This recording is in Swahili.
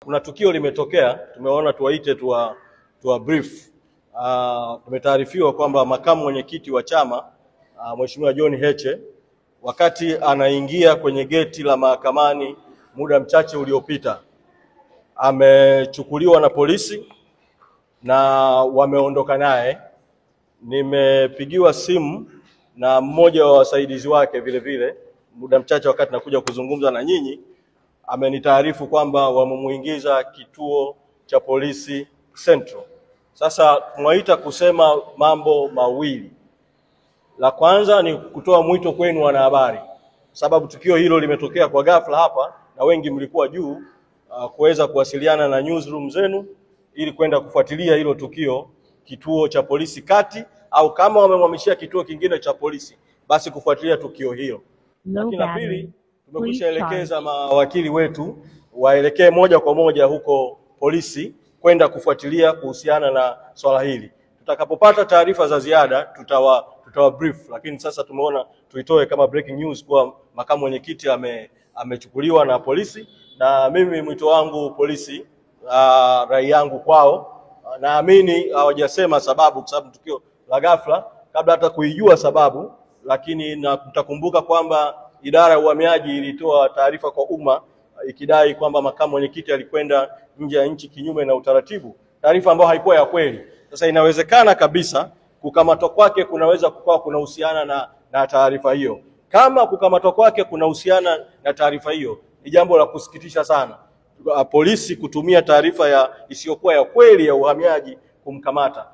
Kuna tukio limetokea, tumeona tuwaite tuwa brief. Tumetaarifiwa kwamba makamu mwenyekiti wa chama Mheshimiwa John Heche, wakati anaingia kwenye geti la mahakamani muda mchache uliopita, amechukuliwa na polisi na wameondoka naye. Nimepigiwa simu na mmoja wa wasaidizi wake vile vile muda mchache wakati nakuja kuzungumza na nyinyi, amenitaarifu kwamba wamemuingiza kituo cha polisi Central. Sasa tunaita kusema mambo mawili. La kwanza ni kutoa mwito kwenu wanahabari, sababu tukio hilo limetokea kwa ghafla hapa na wengi mlikuwa juu, kuweza kuwasiliana na newsroom zenu ili kwenda kufuatilia hilo tukio kituo cha polisi kati, au kama wamemhamishia kituo kingine cha polisi basi kufuatilia tukio hilo. Lakini la pili, tumekwishaelekeza mawakili wetu waelekee moja kwa moja huko polisi kwenda kufuatilia kuhusiana na swala hili. Tutakapopata taarifa za ziada tutawa brief, lakini sasa tumeona tuitoe kama breaking news kwa makamu mwenyekiti amechukuliwa na polisi. Na mimi mwito wangu polisi, rai yangu kwao, naamini hawajasema sababu kwa sababu tukio la ghafla kabla hata kuijua sababu, lakini mtakumbuka kwamba idara ya uhamiaji ilitoa taarifa kwa umma ikidai kwamba makamu mwenyekiti alikwenda nje ya nchi kinyume na utaratibu, taarifa ambayo haikuwa ya kweli. Sasa inawezekana kabisa kukamatwa kwake kunaweza kukawa kunahusiana na taarifa hiyo. Kama kukamatwa kwake kunahusiana na taarifa hiyo, ni jambo la kusikitisha sana polisi kutumia taarifa isiyokuwa ya kweli ya uhamiaji kumkamata.